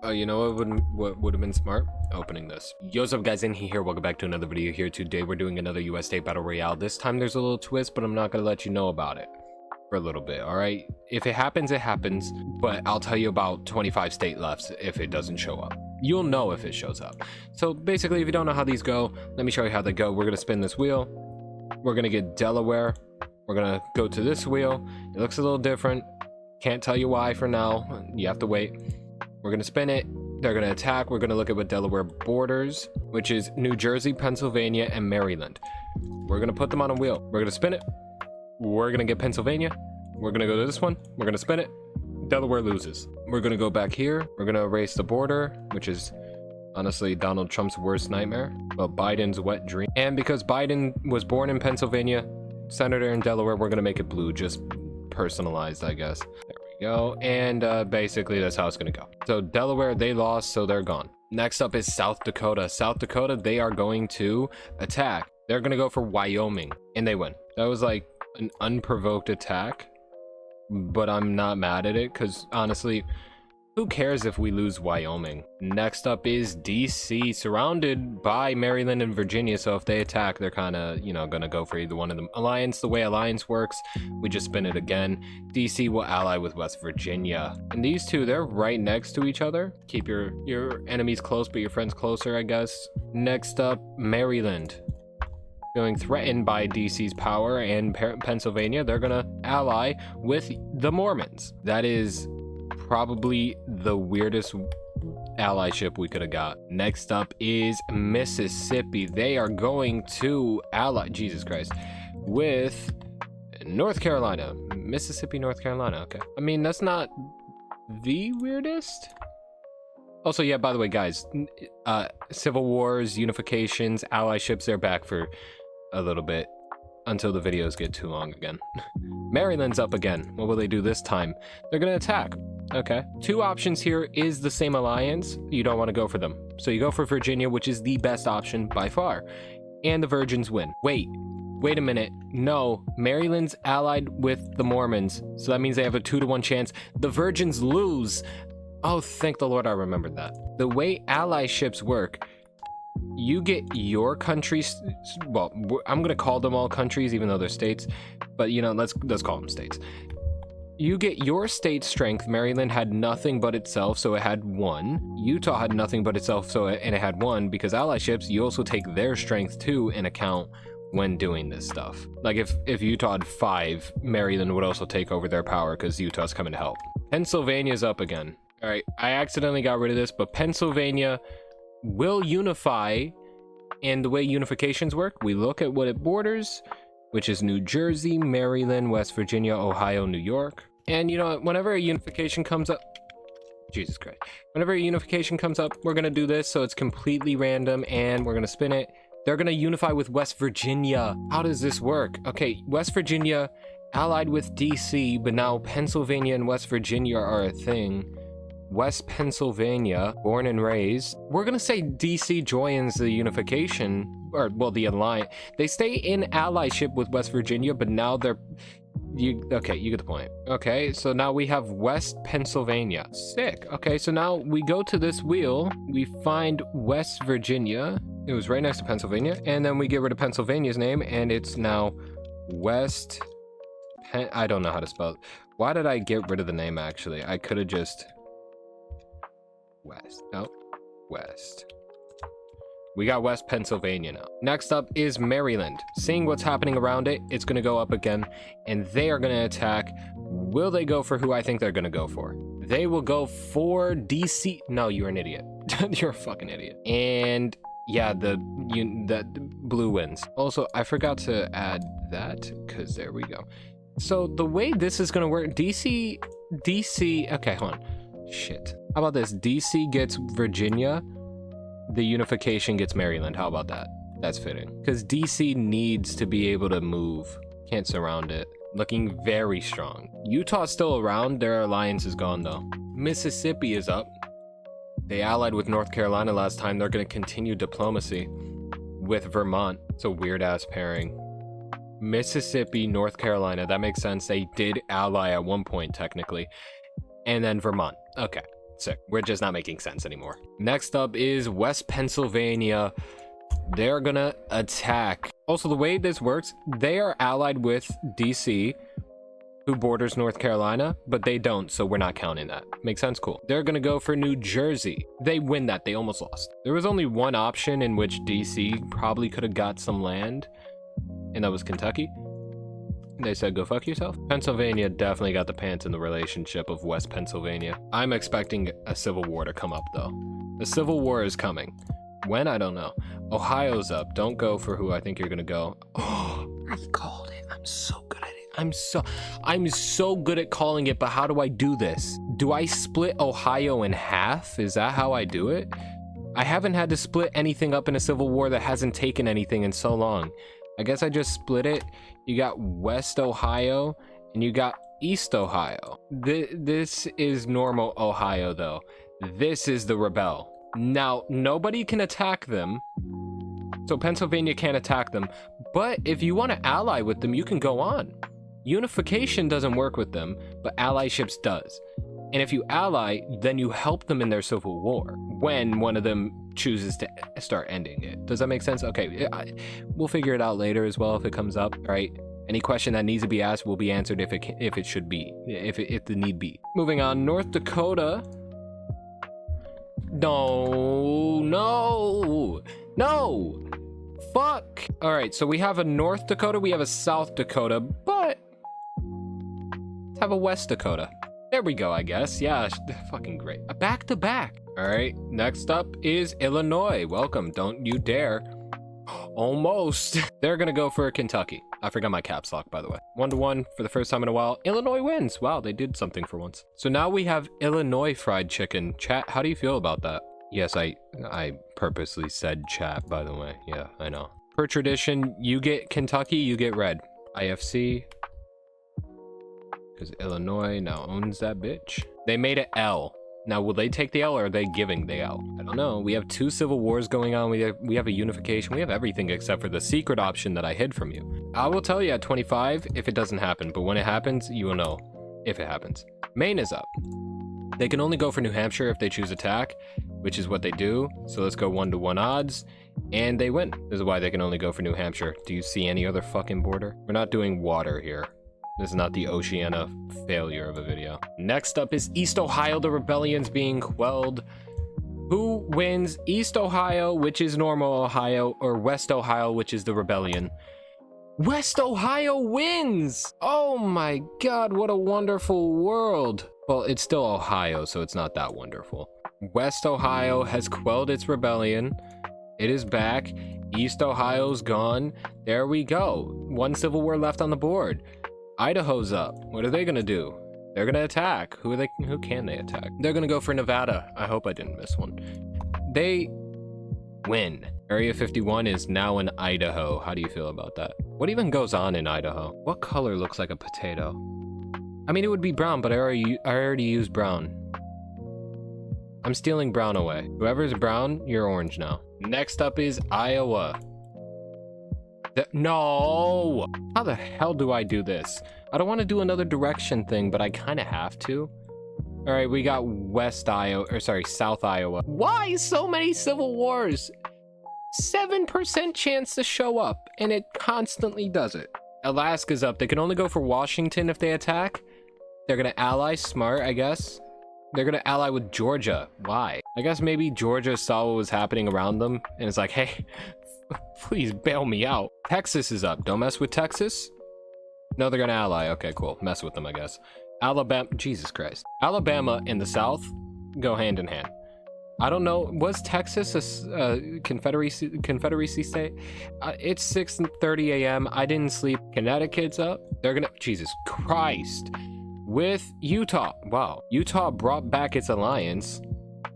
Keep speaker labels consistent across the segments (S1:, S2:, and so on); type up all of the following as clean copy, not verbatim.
S1: Oh, you know what would have been smart? Opening this. Yo, what's up guys, in here, welcome back to another video here. Today we're doing another US State Battle Royale. This time there's a little twist, but I'm not gonna let you know about it for a little bit, alright? If it happens, it happens, but I'll tell you about 25 state lefts if it doesn't show up. You'll know if it shows up. So basically, if you don't know how these go, let me show you how they go. We're gonna spin this wheel. We're gonna get Delaware. We're gonna go to this wheel. It looks a little different. Can't tell you why for now. You have to wait. We're gonna spin it. They're gonna attack. We're gonna look at what Delaware borders, which is New Jersey, Pennsylvania, and Maryland. We're gonna put them on a wheel. We're gonna spin it. We're gonna get Pennsylvania. We're gonna go to this one. We're gonna spin it. Delaware loses. We're gonna go back here. We're gonna erase the border, which is honestly Donald Trump's worst nightmare. Well, Biden's wet dream. And because Biden was born in Pennsylvania, senator in Delaware, we're gonna make it blue, just personalized, I guess. There we go. And basically that's how it's gonna go. So Delaware, they lost, so they're gone. Next up is South Dakota. South Dakota, they are going to attack. They're gonna go for Wyoming, and they win. That was like an unprovoked attack, but I'm not mad at it because honestly, who cares if we lose Wyoming? Next up is DC, surrounded by Maryland and Virginia, so if they attack, they're kind of, you know, gonna go for either one of them. Alliance, the way Alliance works, we just spin it again. DC will ally with West Virginia. And these two, they're right next to each other. Keep your enemies close, but your friends closer, I guess. Next up, Maryland. Feeling threatened by DC's power, and Pennsylvania, they're gonna ally with the Mormons. That is probably the weirdest allyship we could have got. Next up is Mississippi. They are going to ally, Jesus Christ, with North Carolina. Mississippi, North Carolina. Okay. I mean, that's not the weirdest. Also, yeah, by the way, guys, civil wars, unifications, allyships, they're back for a little bit until the videos get too long again. Maryland's up again. What will they do this time? They're gonna attack. Okay. Two options here is the same alliance. You don't want to go for them. So you go for Virginia, which is the best option by far. And the Virgins win. Wait a minute. No, Maryland's allied with the Mormons. So that means they have a 2-to-1 chance. The Virgins lose. Oh, thank the Lord I remembered that. The way allyships work, you get your countries, well, I'm gonna call them all countries even though they're states, but you know, let's call them states. You get your state strength. Maryland had nothing but itself, so it had 1. Utah had nothing but itself, and it had 1. Because allyships, you also take their strength too in account when doing this stuff. Like if Utah had 5, Maryland would also take over their power because Utah's coming to help. Pennsylvania's up again. All right, I accidentally got rid of this, but Pennsylvania will unify, and the way unifications work, we look at what it borders, which is New Jersey, Maryland, West Virginia, Ohio, New York. And you know, whenever a unification comes up, Jesus Christ, whenever a unification comes up, we're gonna do this, so it's completely random, and we're gonna spin it. They're gonna unify with West Virginia. How does this work? Okay, West Virginia allied with DC, but now Pennsylvania and West Virginia are a thing. West Pennsylvania, born and raised. We're gonna say DC joins the unification, or well, the alliance. They stay in allyship with West Virginia, but now they're, okay, you get the point. Okay, so now we have West Pennsylvania. Sick. Okay, so now we go to this wheel, we find West Virginia. It was right next to Pennsylvania, and then we get rid of Pennsylvania's name, and it's now West I don't know how to spell it. Why did I get rid of the name, actually? I could have just West. No, West. We got West Pennsylvania now. Next up is Maryland. Seeing what's happening around it, it's gonna go up again, and they are gonna attack. Will they go for who I think they're gonna go for? They will go for DC. No, you're an idiot. You're a fucking idiot. And yeah, the blue wins. Also, I forgot to add that because there we go. So the way this is gonna work, DC. Okay, hold on. Shit. How about this? DC gets Virginia, the unification gets Maryland. How about that? That's fitting. Because DC needs to be able to move. Can't surround it. Looking very strong. Utah's still around. Their alliance is gone though. Mississippi is up. They allied with North Carolina last time. They're going to continue diplomacy with Vermont. It's a weird ass pairing. Mississippi, North Carolina. That makes sense. They did ally at one point technically. And then Vermont. Okay. Sick. We're just not making sense anymore. Next up is West Pennsylvania. They're gonna attack. Also, the way this works, they are allied with DC, who borders North Carolina, but they don't, so we're not counting that. Makes sense? Cool. They're gonna go for New Jersey. They win that. They almost lost. There was only one option in which DC probably could have got some land, and that was Kentucky. They said, go fuck yourself. Pennsylvania definitely got the pants in the relationship of West Pennsylvania. I'm expecting a civil war to come up, though. The civil war is coming. When? I don't know. Ohio's up. Don't go for who I think you're gonna go. Oh, I called it. I'm so good at it. I'm so good at calling it, but how do I do this? Do I split Ohio in half? Is that how I do it? I haven't had to split anything up in a civil war that hasn't taken anything in so long. I guess I just split it. You got West Ohio and you got East Ohio. This is normal Ohio, though. This is the rebel. Now, nobody can attack them. So Pennsylvania can't attack them. But if you want to ally with them, you can go on. Unification doesn't work with them, but allyships does. And if you ally, then you help them in their civil war when one of them chooses to start ending it. Does that make sense? Okay, we'll figure it out later as well if it comes up, right? Any question that needs to be asked will be answered if it should be, if the need be. Moving on, North Dakota. No. Fuck. All right, so we have a North Dakota, we have a South Dakota, but let's have a West Dakota. There we go, I guess. Yeah, fucking great. A back-to-back. All right, next up is Illinois. Welcome, don't you dare. Almost. They're gonna go for Kentucky. I forgot my caps lock, by the way. 1-1 for the first time in a while. Illinois wins. Wow, they did something for once. So now we have Illinois fried chicken. Chat, how do you feel about that? Yes, I purposely said chat, by the way. Yeah, I know. Per tradition, you get Kentucky, you get red. IFC. Because Illinois now owns that bitch. They made it L. Now, will they take the L or are they giving the L? I don't know. We have 2 civil wars going on. We have a unification. We have everything except for the secret option that I hid from you. I will tell you at 25 if it doesn't happen, but when it happens, you will know if it happens. Maine is up. They can only go for New Hampshire if they choose attack, which is what they do. So let's go 1-to-1 odds, and they win. This is why they can only go for New Hampshire. Do you see any other fucking border? We're not doing water here. This is not the Oceania failure of a video. Next up is East Ohio. The rebellion's being quelled. Who wins? East Ohio, which is normal Ohio, or West Ohio, which is the rebellion? West Ohio wins! Oh my god, what a wonderful world. Well, it's still Ohio, so it's not that wonderful. West Ohio has quelled its rebellion. It is back. East Ohio's gone. There we go. 1 civil war left on the board. Idaho's up. What are they gonna do? They're gonna attack. Who can they attack? They're gonna go for Nevada. I hope I didn't miss one. They win. Area 51 is now in Idaho. How do you feel about that? What even goes on in Idaho? What color looks like a potato? I mean, it would be brown, but I already used brown. I'm stealing brown away. Whoever's brown, you're orange now. Next up is Iowa. No! How the hell do I do this? I don't want to do another direction thing, but I kind of have to. All right, we got South Iowa. Why so many civil wars? 7% chance to show up, and it constantly does it. Alaska's up. They can only go for Washington if they attack. They're gonna ally. Smart, I guess. They're gonna ally with Georgia. Why? I guess maybe Georgia saw what was happening around them, and it's like, hey, please bail me out. Texas is up. Don't mess with Texas. No, they're gonna ally. Okay, cool. Mess with them, I guess. Alabama. Jesus Christ. Alabama and the South go hand in hand. I don't know. Was Texas a Confederacy state? It's 6:30 a.m. I didn't sleep. Connecticut's up. They're gonna. Jesus Christ. With Utah. Wow. Utah brought back its alliance,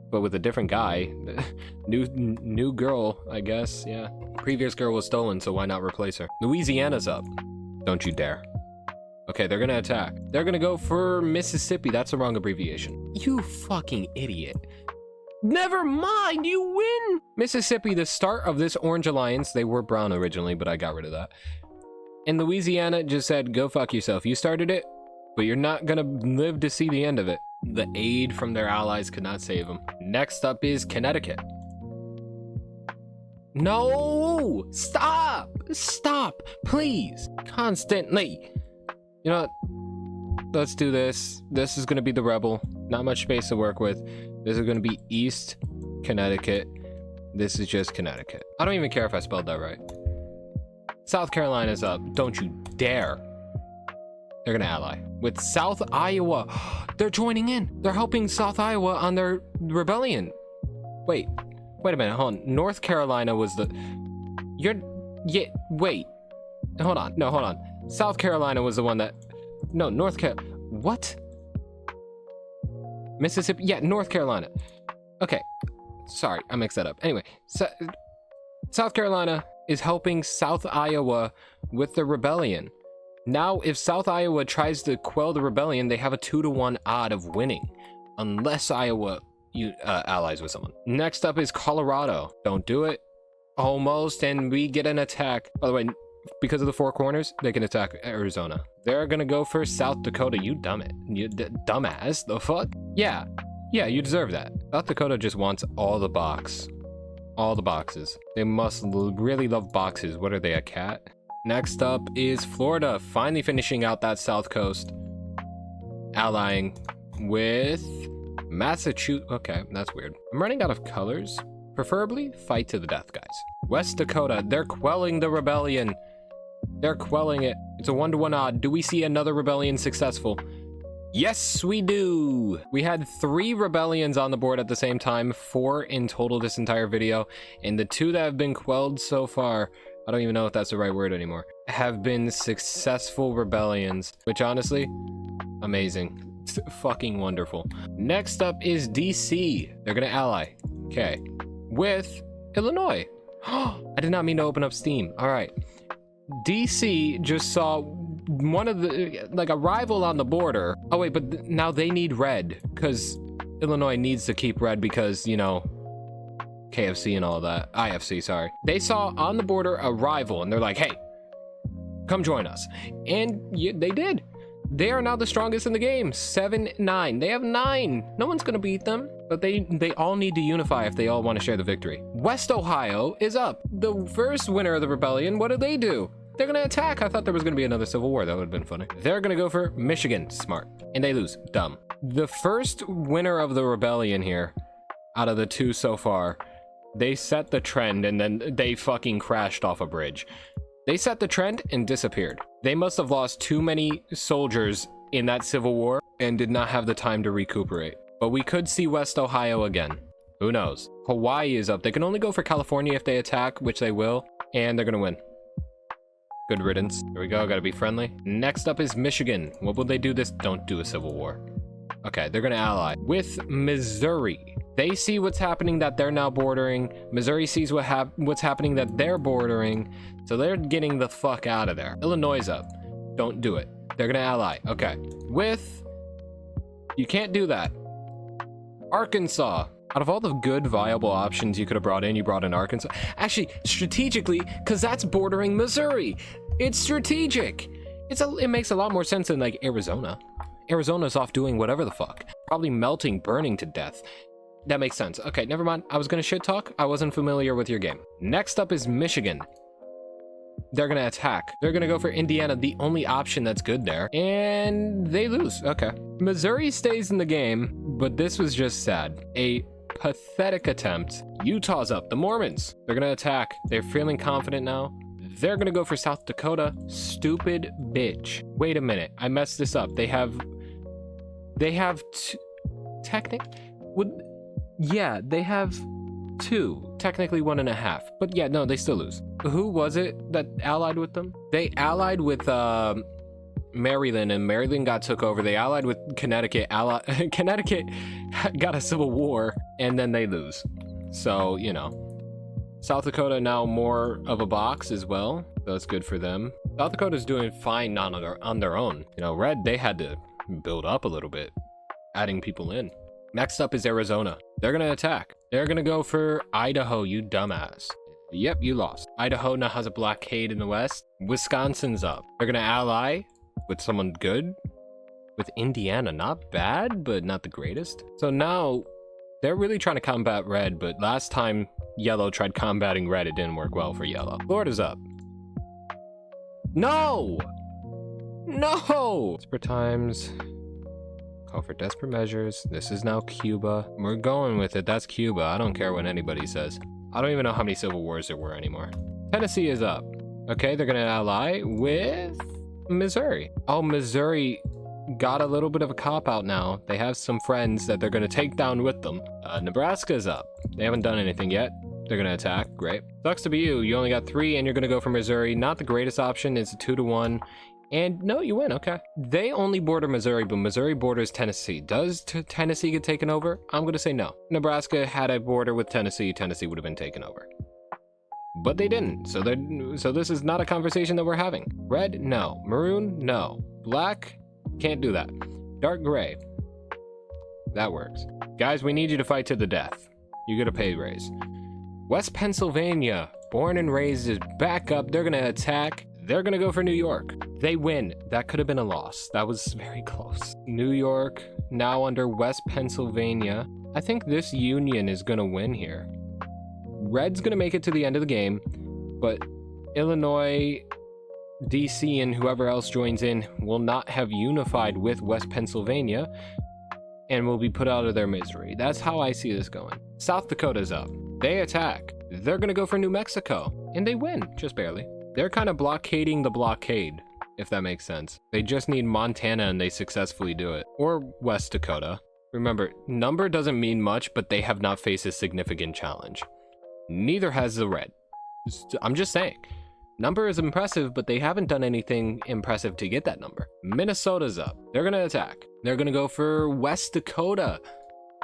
S1: but with a different guy. New girl, I guess. Yeah. Previous girl was stolen, so why not replace her? Louisiana's up. Don't you dare. Okay, they're gonna attack. They're gonna go for Mississippi. That's the wrong abbreviation. You fucking idiot. Never mind, you win! Mississippi, the start of this orange alliance. They were brown originally, but I got rid of that. And Louisiana just said, go fuck yourself. You started it, but you're not gonna live to see the end of it. The aid from their allies could not save them. Next up is Connecticut. No! Stop! Stop! Please! Constantly! You know what? Let's do this. This is gonna be the rebel. Not much space to work with. This is gonna be East Connecticut. This is just Connecticut. I don't even care if I spelled that right. South Carolina's up. Don't you dare. They're gonna ally with South Iowa. They're joining in. They're helping South Iowa on their rebellion. Wait a minute. Hold on. North Carolina was the. Wait. Hold on. No, hold on. South Carolina was the one that. No, North Carolina. What? Mississippi. Yeah, North Carolina. Okay. Sorry, I mixed that up. Anyway, South Carolina is helping South Iowa with the rebellion. Now, if South Iowa tries to quell the rebellion, they have a 2-to-1 odd of winning, unless Iowa allies with someone. Next up is Colorado. Don't do it. Almost, and we get an attack. By the way, because of the four corners, they can attack Arizona. They're gonna go for South Dakota. You dumbass. The fuck? Yeah, you deserve that. South Dakota just wants all the boxes. They must really love boxes. What are they, a cat? Next up is Florida, finally finishing out that south coast, allying with Massachusetts. Okay, that's weird. I'm running out of colors. Preferably fight to the death, guys. West Dakota, they're quelling the rebellion. They're quelling it. It's a 1-to-1 odd. Do we see another rebellion successful? Yes, we do. We had 3 rebellions on the board at the same time, 4 in total this entire video, and the 2 that have been quelled so far, I don't even know if that's the right word anymore, have been successful rebellions, which honestly, amazing. It's fucking wonderful. Next up is DC. They're gonna ally, okay, with Illinois. I did not mean to open up Steam. All right. DC just saw one of the, like, a rival on the border. Oh wait, but now they need red because Illinois needs to keep red because, you know, KFC and all that. IFC, sorry. They saw on the border a rival and they're like, hey, come join us. And they did. They are now the strongest in the game. 7-9. They have 9. No one's gonna beat them. But they all need to unify if they all want to share the victory. West Ohio is up. The first winner of the rebellion, what did they do? They're gonna attack. I thought there was gonna be another civil war. That would have been funny. They're gonna go for Michigan. Smart. And they lose. Dumb. The first winner of the rebellion here, out of the 2 so far, they set the trend and then they fucking crashed off a bridge. They set the trend and disappeared. They must have lost too many soldiers in that civil war and did not have the time to recuperate. But we could see West Ohio again. Who knows? Hawaii is up. They can only go for California if they attack, which they will, and they're gonna win. Good riddance. There we go. Gotta be friendly. Next up is Michigan. What will they do this? Don't do a civil war. Okay, they're gonna ally with Missouri. They see what's happening that they're now bordering. Missouri sees what's happening that they're bordering. So they're getting the fuck out of there. Illinois is up. Don't do it. They're gonna ally. Okay. With... You can't do that. Arkansas. Out of all the good viable options you could have brought in, you brought in Arkansas. Actually, strategically, because that's bordering Missouri. It's strategic. It makes a lot more sense than like Arizona. Arizona's off doing whatever the fuck. Probably melting, burning to death. That makes sense. Okay, never mind. I was gonna shit talk. I wasn't familiar with your game. Next up is Michigan. They're gonna attack. They're gonna go for Indiana, the only option that's good there. And they lose. Okay. Missouri stays in the game, but this was just sad. A pathetic attempt. Utah's up. The Mormons. They're gonna attack. They're feeling confident now. They're gonna go for South Dakota. Stupid bitch. Wait a minute. I messed this up. They have yeah, they have 2, technically 1.5, but yeah, no, they still lose. Who was it that allied with them? They allied with Maryland, and Maryland got took over. They allied with Connecticut. Connecticut got a civil war, and then they lose. So, you know, South Dakota now more of a box as well. So that's good for them. South Dakota's doing fine on their own. You know, Red, they had to build up a little bit, adding people in. Next up is Arizona. They're gonna attack. They're gonna go for Idaho, you dumbass. Yep, you lost. Idaho now has a blockade in the west. Wisconsin's up. They're gonna ally with someone good, with Indiana. Not bad, but not the greatest. So now they're really trying to combat red, but last time yellow tried combating red, it didn't work well for yellow. Florida's up. No! No! Desperate times. Call for desperate measures. This is now Cuba. We're going with it. That's Cuba. I don't care what anybody says. I don't even know how many civil wars there were anymore. Tennessee is up. Okay, they're gonna ally with Missouri. Oh, Missouri got a little bit of a cop-out now. They have some friends that they're gonna take down with them. Nebraska is up. They haven't done anything yet. They're gonna attack. Great. Sucks to be you. You only got 3 and you're gonna go for Missouri. Not the greatest option. It's a 2-1. And no, you win. Okay. They only border Missouri, but Missouri borders Tennessee. Does Tennessee get taken over? I'm going to say no. Nebraska had a border with Tennessee. Tennessee would have been taken over. But they didn't. So this is not a conversation that we're having. Red? No. Maroon? No. Black? Can't do that. Dark gray. That works. Guys, we need you to fight to the death. You get a pay raise. West Pennsylvania, born and raised, is back up. They're going to attack. They're gonna go for New York. They win. That could have been a loss. That was very close. New York, now under West Pennsylvania. I think this union is gonna win here. Red's gonna make it to the end of the game, but Illinois, DC, and whoever else joins in will not have unified with West Pennsylvania and will be put out of their misery. That's how I see this going. South Dakota's up. They attack. They're gonna go for New Mexico, and they win, just barely. They're kind of blockading the blockade, if that makes sense. They just need Montana and they successfully do it. Or West Dakota. Remember, number doesn't mean much, but they have not faced a significant challenge. Neither has the red. I'm just saying. Number is impressive, but they haven't done anything impressive to get that number. Minnesota's up. They're going to attack. They're going to go for West Dakota.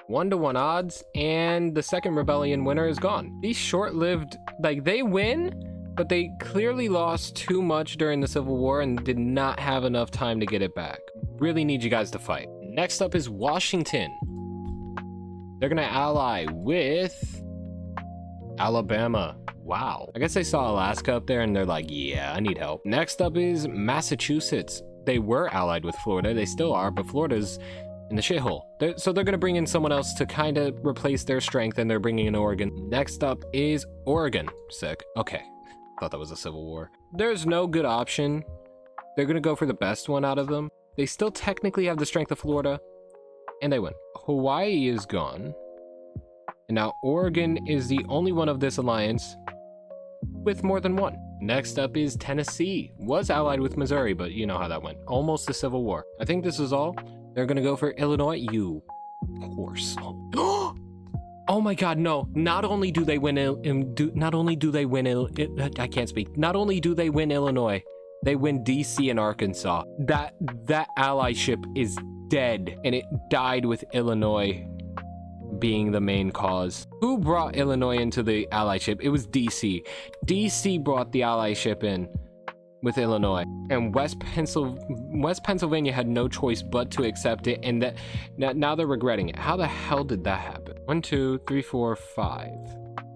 S1: 1-1 odds, and the second rebellion winner is gone. These short-lived, like, they win, but they clearly lost too much during the Civil War and did not have enough time to get it back. Really need you guys to fight. Next up is Washington. They're gonna ally with Alabama. Wow. I guess they saw Alaska up there and they're like, yeah, I need help. Next up is Massachusetts. They were allied with Florida. They still are, but Florida's in the shithole. So they're gonna bring in someone else to kind of replace their strength, and they're bringing in Oregon. Next up is Oregon. Sick. Okay. Thought that was a civil war. There's no good option. They're gonna go for the best one out of them. They still technically have the strength of Florida, and they win. Hawaii is gone, and now Oregon is the only one of this alliance with more than one. Next up is Tennessee. Was allied with Missouri, but you know how that went. Almost a civil war. I think this is all. They're gonna go for Illinois. You horse. Oh my God, no. Not only do they win I can't speak. Not only do they win Illinois, they win DC and Arkansas. That allyship is dead, and it died with Illinois being the main cause. Who brought Illinois into the allyship? It was DC. DC brought the allyship in with Illinois, and West Pennsylvania had no choice but to accept it, and now they're regretting it. How the hell did that happen? 1, 2, 3, 4, 5.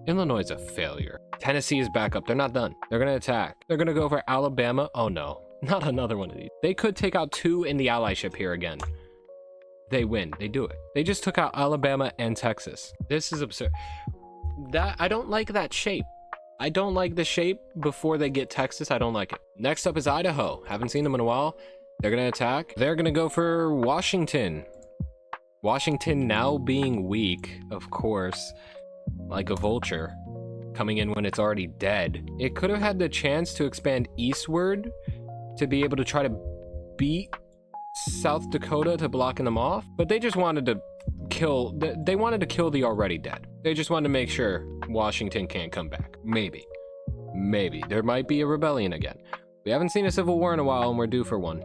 S1: Illinois is a failure. Tennessee is back up. They're not done. They're gonna attack. They're gonna go for Alabama. Oh no, not another one of these. They could take out 2 in the allyship here again. They win. They do it. They just took out Alabama and Texas. This is absurd. I don't like that shape. I don't like the shape before they get Texas. I don't like it. Next up is Idaho. Haven't seen them in a while. They're gonna attack. They're gonna go for Washington. Washington now being weak, of course, like a vulture, coming in when it's already dead. It could have had the chance to expand eastward to be able to try to beat South Dakota to blocking them off, but they just wanted to kill the already dead. They just wanted to make sure Washington can't come back. Maybe there might be a rebellion again. We haven't seen a civil war in a while, and we're due for one.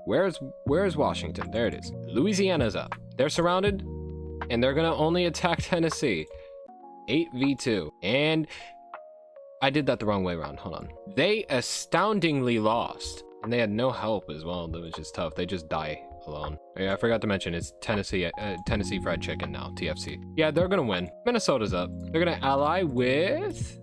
S1: Where's Washington? There it is. Louisiana's up. They're surrounded, and they're gonna only attack Tennessee. 8v2. And I did that the wrong way around. Hold on. They astoundingly lost, and they had no help as well. That was just tough. They just die alone. Oh, yeah, I forgot to mention it's Tennessee Fried Chicken now, TFC. Yeah, they're gonna win. Minnesota's up. They're gonna ally with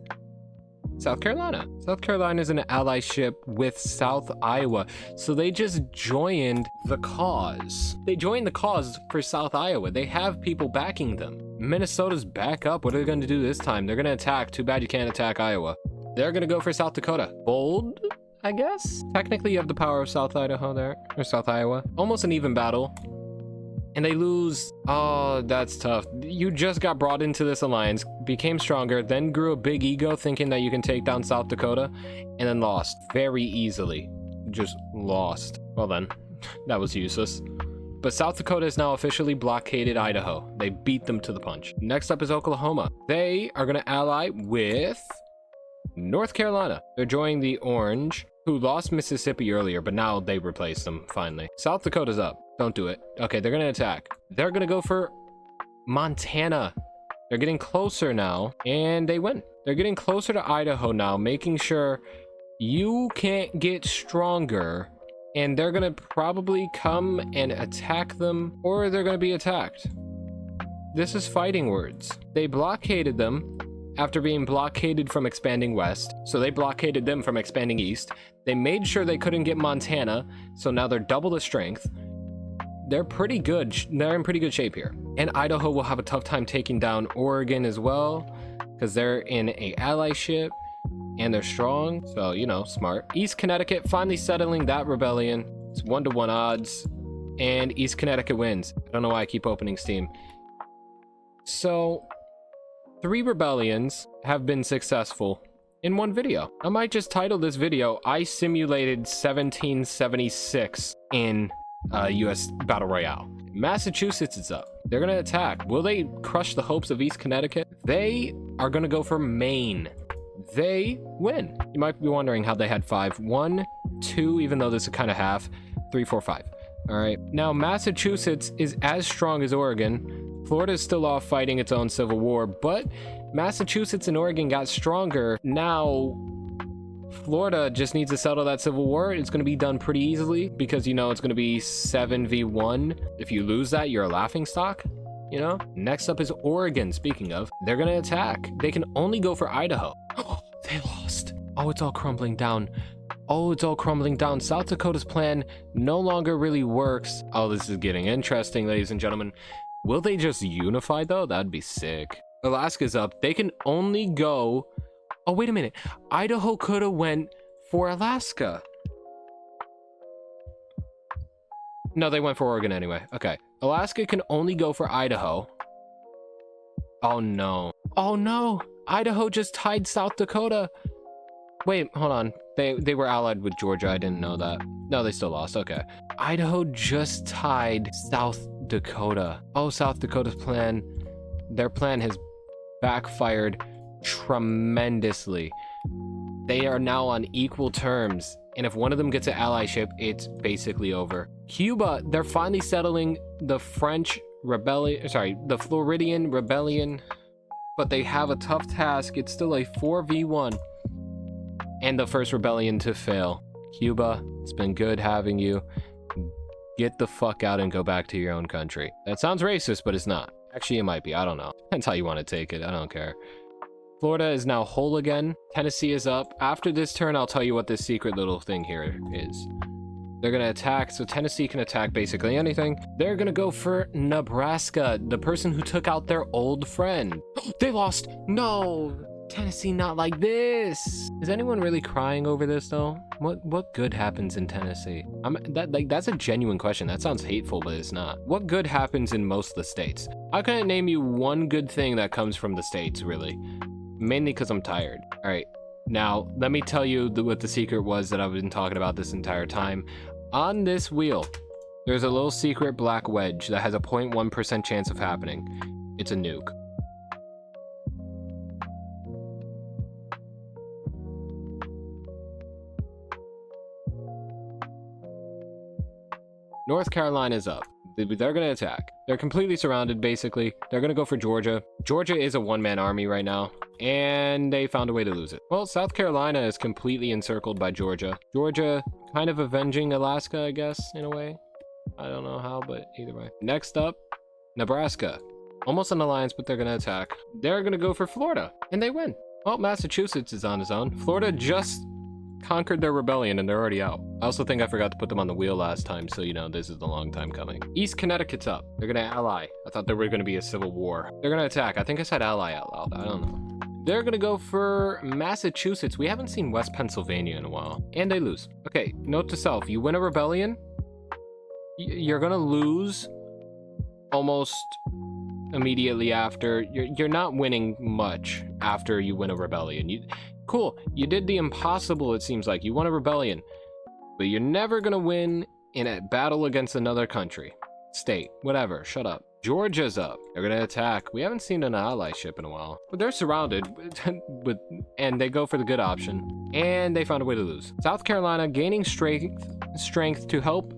S1: South Carolina. South Carolina is an allyship with South Iowa. So they just joined the cause. They joined the cause for South Iowa. They have people backing them. Minnesota's back up. What are they going to do this time? They're going to attack. Too bad you can't attack Iowa. They're going to go for South Dakota. Bold, I guess? Technically, you have the power of South Idaho there, or South Iowa. Almost an even battle. And they lose. Oh, that's tough. You just got brought into this alliance, became stronger, then grew a big ego thinking that you can take down South Dakota, and then lost very easily. Just lost. Well then, that was useless. But South Dakota is now officially blockaded Idaho. They beat them to the punch. Next up is Oklahoma. They are going to ally with North Carolina. They're joining the Orange, who lost Mississippi earlier, but now they replaced them finally. South Dakota's up. Don't do it. Okay, they're going to attack. They're going to go for Montana. They're getting closer now, and they win. They're getting closer to Idaho now, making sure you can't get stronger, and they're going to probably come and attack them, or they're going to be attacked. This is fighting words. They blockaded them after being blockaded from expanding west, so they blockaded them from expanding east. They made sure they couldn't get Montana, so now they're double the strength. They're pretty good. They're in pretty good shape here. And Idaho will have a tough time taking down Oregon as well, because they're in a allyship and they're strong. So, you know, smart. East Connecticut finally settling that rebellion. It's 1-to-1 odds, and East Connecticut wins. I don't know why I keep opening Steam. So 3 rebellions have been successful in one video. I might just title this video, I simulated 1776 in US Battle Royale. Massachusetts is up. They're gonna attack. Will they crush the hopes of East Connecticut? They are gonna go for Maine. They win. You might be wondering how they had 5. 1, 2, even though this is kind of half. 3, 4, 5. All right. Now Massachusetts is as strong as Oregon. Florida is still off fighting its own civil war, but Massachusetts and Oregon got stronger. Now Florida just needs to settle that civil war. It's going to be done pretty easily because, you know, it's going to be 7v1. If you lose that, you're a laughing stock, you know? Next up is Oregon. Speaking of, they're going to attack. They can only go for Idaho. Oh, they lost. Oh, it's all crumbling down. Oh, it's all crumbling down. South Dakota's plan no longer really works. Oh, this is getting interesting, ladies and gentlemen. Will they just unify, though? That'd be sick. Alaska's up. They can only go... Oh, wait a minute. Idaho could have went for Alaska. No, they went for Oregon anyway. Okay. Alaska can only go for Idaho. Oh, no. Oh, no. Idaho just tied South Dakota. Wait, hold on. They were allied with Georgia. I didn't know that. No, they still lost. Okay. Idaho just tied South Dakota. Oh, South Dakota's plan. Their plan has backfired tremendously. They are now on equal terms, and if one of them gets an allyship, it's basically over. Cuba, they're finally settling the French rebellion, sorry, the Floridian rebellion, but they have a tough task. It's still a 4v1 and the first rebellion to fail. Cuba, it's been good having you. Get the fuck out and go back to your own country. That sounds racist, but it's not. Actually, it might be. I don't know. Depends how you want to take it. I don't care. Florida is now whole again. Tennessee is up. After this turn, I'll tell you what this secret little thing here is. They're going to attack, so Tennessee can attack basically anything. They're going to go for Nebraska, the person who took out their old friend. They lost. No, Tennessee, not like this. Is anyone really crying over this, though? What good happens in Tennessee? That's a genuine question. That sounds hateful, but it's not. What good happens in most of the states? I couldn't name you one good thing that comes from the states, really. Mainly because I'm tired. All right, now let me tell you what the secret was that I've been talking about this entire time. On this wheel, there's a little secret black wedge that has a 0.1% chance of happening. It's a nuke. North Carolina's up. They're going to attack. They're completely surrounded, basically. They're going to go for Georgia. Georgia is a one-man army right now, and they found a way to lose it. Well, South Carolina is completely encircled by Georgia. Georgia kind of avenging Alaska, I guess, in a way. I don't know how, but either way. Next up, Nebraska. Almost an alliance, but they're going to attack. They're going to go for Florida, and they win. Well, Massachusetts is on his own. Florida just conquered their rebellion and they're already out. I also think I forgot to put them on the wheel last time, so you know this is a long time coming. East Connecticut's up. They're gonna ally. I thought there were gonna be a civil war. They're gonna attack. I think I said ally out loud. I don't know. They're gonna go for Massachusetts. We haven't seen West Pennsylvania in a while. And they lose. Okay, note to self. You win a rebellion, you're gonna lose almost immediately after. You're not winning much after you win a rebellion. Cool, you did the impossible, it seems like. You won a rebellion, but you're never gonna win in a battle against another country, state, whatever. Shut up. Georgia's up. They're gonna attack. We haven't seen an ally ship in a while, but they're surrounded and they go for the good option, and they found a way to lose. South Carolina gaining strength to help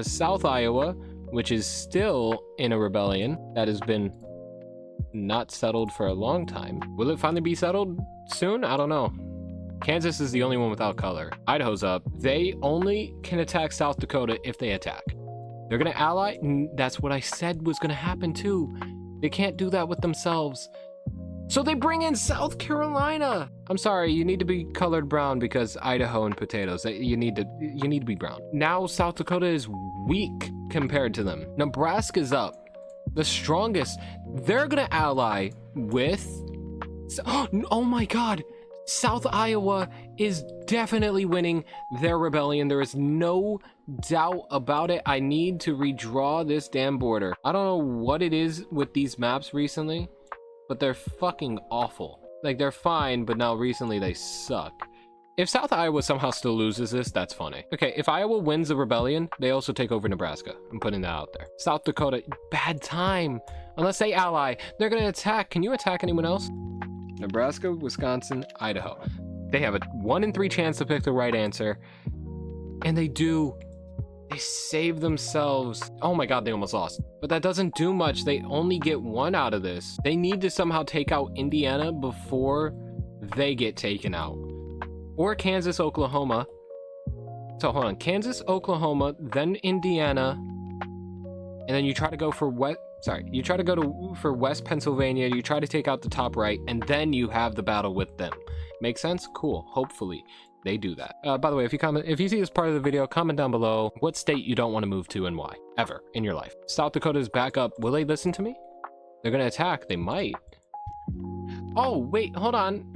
S1: South Iowa, which is still in a rebellion that has been not settled for a long time. Will it finally be settled soon? I don't know. Kansas is the only one without color. Idaho's up. They only can attack South Dakota if they attack. They're gonna ally. That's what I said was gonna happen too. They can't do that with themselves. So they bring in South Carolina. I'm sorry, you need to be colored brown because Idaho and potatoes. You need to be brown. Now South Dakota is weak compared to them. Nebraska's up. The strongest. They're gonna ally with, oh my god, South Iowa is definitely winning their rebellion. There is no doubt about it. I need to redraw this damn border. I don't know what it is with these maps recently, but they're fucking awful. Like, they're fine, but now recently they suck. If South Iowa somehow still loses this, that's funny. Okay, if Iowa wins the rebellion, they also take over Nebraska. I'm putting that out there. South Dakota, bad time. Unless they ally, they're gonna attack. Can you attack anyone else? Nebraska, Wisconsin, Idaho. They have a 1 in 3 chance to pick the right answer. And they do. They save themselves. Oh my god, they almost lost. But that doesn't do much. They only get 1 out of this. They need to somehow take out Indiana before they get taken out. Or Kansas, Oklahoma. So hold on, Kansas, Oklahoma, then Indiana, and then you try to go for for West Pennsylvania. You try to take out the top right, and then you have the battle with them. Make sense? Cool. Hopefully they do that. By the way, if you see this part of the video, comment down below what state you don't want to move to and why, ever in your life. South Dakota's back up. Will they listen to me? They're gonna attack. They might. Oh wait, hold on.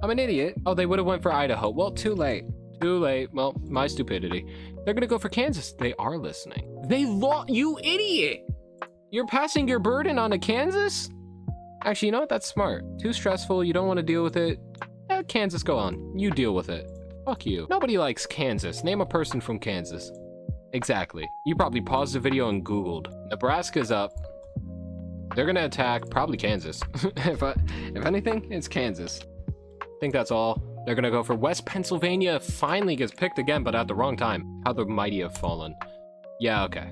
S1: I'm an idiot. Oh, they would have went for Idaho. Well, too late. Too late. Well, my stupidity. They're gonna go for Kansas. They are listening. They lost. You idiot! You're passing your burden on to Kansas? Actually, you know what? That's smart. Too stressful. You don't want to deal with it. Kansas, go on. You deal with it. Fuck you. Nobody likes Kansas. Name a person from Kansas. Exactly. You probably paused the video and Googled. Nebraska's up. They're gonna attack probably Kansas. if anything, it's Kansas. I think that's all. They're gonna go for West Pennsylvania. Finally gets picked again, but at the wrong time. How the mighty have fallen. Yeah, okay.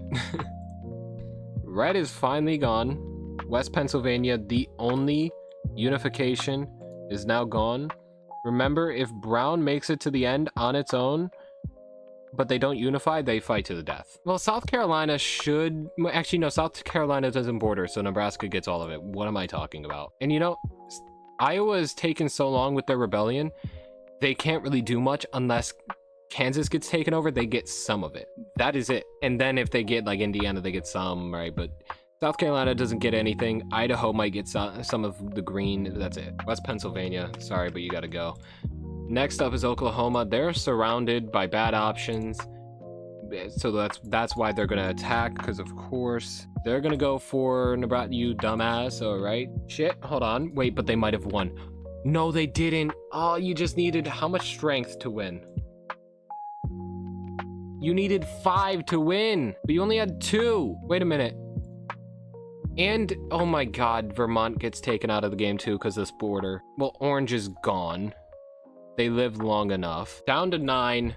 S1: Red is finally gone. West Pennsylvania, the only unification, is now gone. Remember, if Brown makes it to the end on its own, but they don't unify, they fight to the death. Well, South Carolina should... Actually, no, South Carolina doesn't border, so Nebraska gets all of it. What am I talking about? And you know, Iowa has taken so long with their rebellion, they can't really do much unless Kansas gets taken over. They get some of it. That is it. And then if they get, like, Indiana, they get some, right? But South Carolina doesn't get anything. Idaho might get some of the green. That's it. West Pennsylvania, sorry, but you gotta go. Next up is Oklahoma. They're surrounded by bad options, so that's why they're gonna attack, because of course they're gonna go for Nebraska. You dumbass. All right, shit, hold on, wait, but they might have won. No, they didn't. Oh, you just needed how much strength to win? You needed 5 to win, but you only had 2. Wait a minute. And oh my god, Vermont gets taken out of the game too because of this border. Well, Orange is gone. They lived long enough. Down to 9.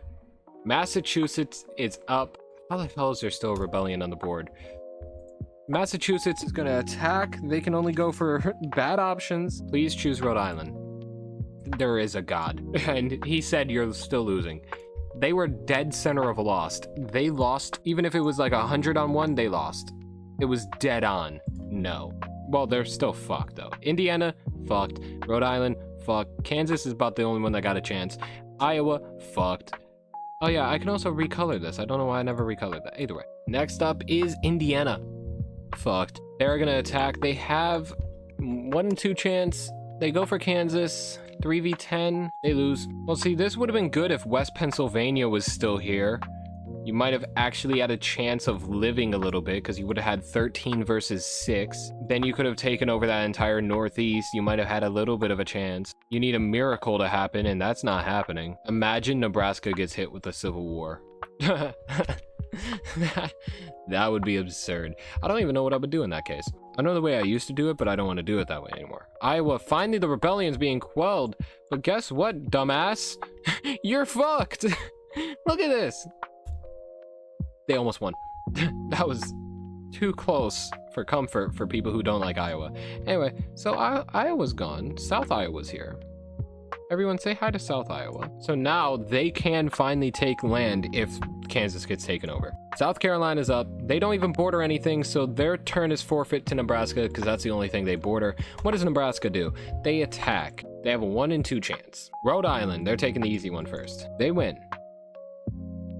S1: Massachusetts is up. How the hell is there still a rebellion on the board? Massachusetts is gonna attack. They can only go for bad options. Please choose Rhode Island. There is a god. And he said you're still losing. They were dead center of a lost. They lost. Even if it was like 100-on-1, they lost. It was dead on. No. Well, they're still fucked though. Indiana, fucked. Rhode Island, fucked. Kansas is about the only one that got a chance. Iowa, fucked. Oh yeah, I can also recolor this. I don't know why I never recolored that. Either way. Next up is Indiana. Fucked. They're gonna attack. They have 1 in 2 chance. They go for Kansas. 3v10. They lose. Well, see, this would have been good if West Pennsylvania was still here. You might have actually had a chance of living a little bit because you would have had 13 versus 6. Then you could have taken over that entire Northeast. You might have had a little bit of a chance. You need a miracle to happen, and that's not happening. Imagine Nebraska gets hit with a civil war. That would be absurd. I don't even know what I would do in that case. I know the way I used to do it, but I don't want to do it that way anymore. Iowa, finally the rebellion's being quelled. But guess what, dumbass? You're fucked. Look at this. They almost won. That was too close for comfort for people who don't like Iowa. Anyway, so Iowa's gone. South Iowa's here. Everyone say hi to South Iowa. So now they can finally take land if Kansas gets taken over. South Carolina's up. They don't even border anything, so their turn is forfeit to Nebraska because that's the only thing they border. What does Nebraska do? They attack. They have a 1 in 2 chance. Rhode Island, they're taking the easy one first. They win.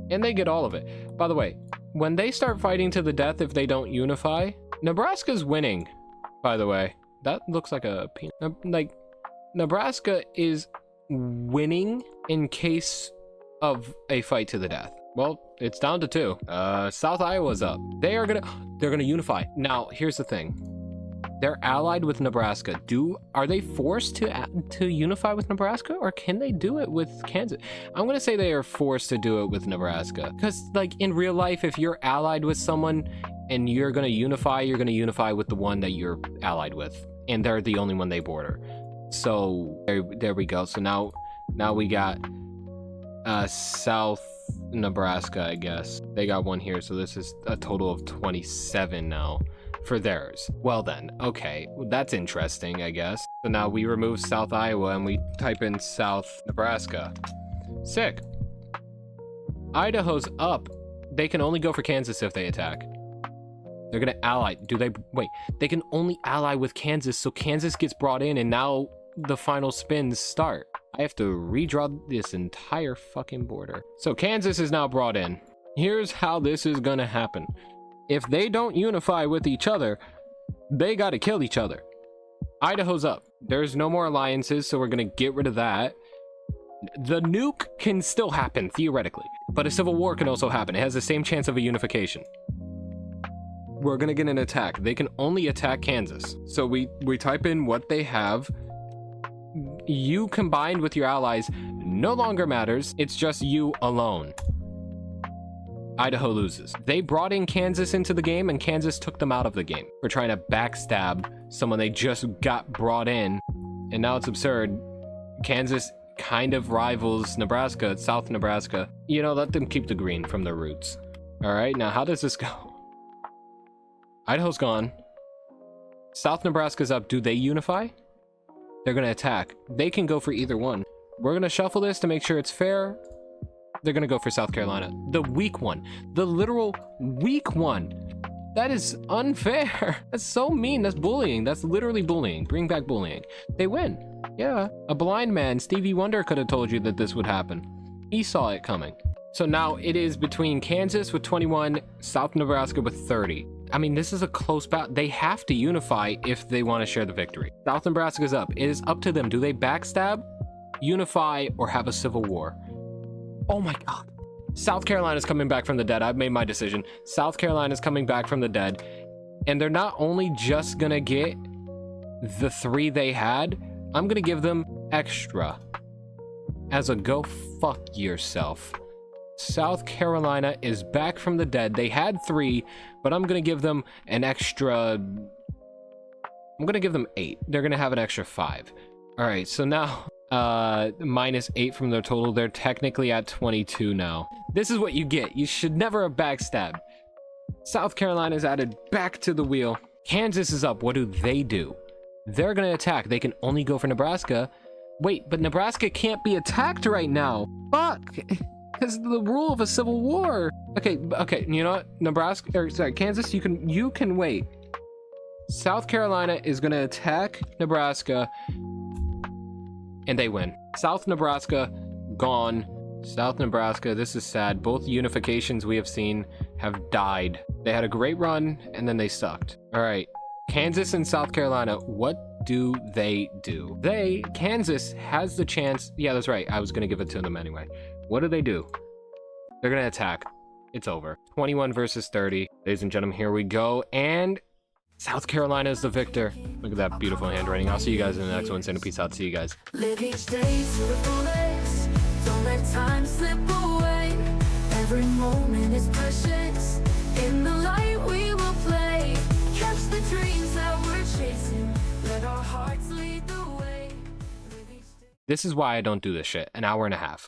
S1: And they get all of it. By the way, when they start fighting to the death if they don't unify, Nebraska's winning, by the way. That looks like a peanut. Like, Nebraska is winning in case of a fight to the death. Well, it's down to 2. South Iowa's up. They're gonna unify. Now, here's the thing. They're allied with Nebraska. Are they forced to unify with Nebraska, or can they do it with Kansas? I'm gonna say they are forced to do it with Nebraska, because like in real life, if you're allied with someone and you're gonna unify with the one that you're allied with, and they're the only one they border. So there we go. So now we got South Nebraska, I guess. They got 1 here, so this is a total of 27 now for theirs. Well then, okay, well, that's interesting, I guess. So now we remove South Iowa and we type in South Nebraska. Sick. Idaho's up. They can only go for Kansas if they attack. They're gonna ally. Wait, they can only ally with Kansas, so Kansas gets brought in, and now the final spins start. I have to redraw this entire fucking border. So Kansas is now brought in. Here's how this is gonna happen. If they don't unify with each other, they gotta kill each other. Idaho's up. There's no more alliances, so we're gonna get rid of that. The nuke can still happen, theoretically, but a civil war can also happen. It has the same chance of a unification. We're gonna get an attack. They can only attack Kansas. So we type in what they have. You combined with your allies no longer matters. It's just you alone. Idaho loses. They brought in Kansas into the game, and Kansas took them out of the game for trying to backstab someone they just got brought in. And now it's absurd. Kansas kind of rivals Nebraska, South Nebraska. You know, let them keep the green from their roots. All right, now how does this go? Idaho's gone. South Nebraska's up. Do they unify? They're gonna attack. They can go for either one. We're gonna shuffle this to make sure it's fair. They're gonna go for South Carolina. The weak one. The literal weak one. That is unfair. That's so mean. That's bullying. That's literally bullying. Bring back bullying. They win. Yeah. A blind man, Stevie Wonder, could have told you that this would happen. He saw it coming. So now it is between Kansas with 21, South Nebraska with 30. I mean, this is a close bout. They have to unify if they want to share the victory. South Nebraska's up. It is up to them. Do they backstab, unify, or have a civil war? Oh my God. South Carolina's coming back from the dead. I've made my decision. South Carolina's coming back from the dead. And they're not only just gonna get the 3 they had, I'm gonna give them extra. As a go fuck yourself. South Carolina is back from the dead. They had 3, but I'm gonna give them an extra. I'm gonna give them 8. They're gonna have an extra 5. All right, so now minus 8 from their total. They're technically at 22 now. This is what you get. You should never have backstabbed. South Carolina is added back to the wheel. Kansas is up. What do? They're gonna attack. They can only go for Nebraska. Wait, but Nebraska can't be attacked right now. Fuck. Because the rule of a civil war. Okay, you know what? Kansas, you can wait. South Carolina is gonna attack Nebraska, and they win. South Nebraska, gone. South Nebraska, this is sad. Both unifications we have seen have died. They had a great run, and then they sucked. All right, Kansas and South Carolina, what do? Kansas has the chance. Yeah, that's right. I was gonna give it to them anyway. What do? They're gonna attack. It's over. 21 versus 30. Ladies and gentlemen, here we go. And South Carolina is the victor. Look at that beautiful handwriting. I'll see you guys in the next one. Send a peace out. See you guys.
S2: Live each day to the fullest. Don't let time slip away. Every moment is precious. In the light we will play. Catch the dreams that we're chasing. Let our hearts lead the way.
S1: This is why I don't do this shit. An hour and a half.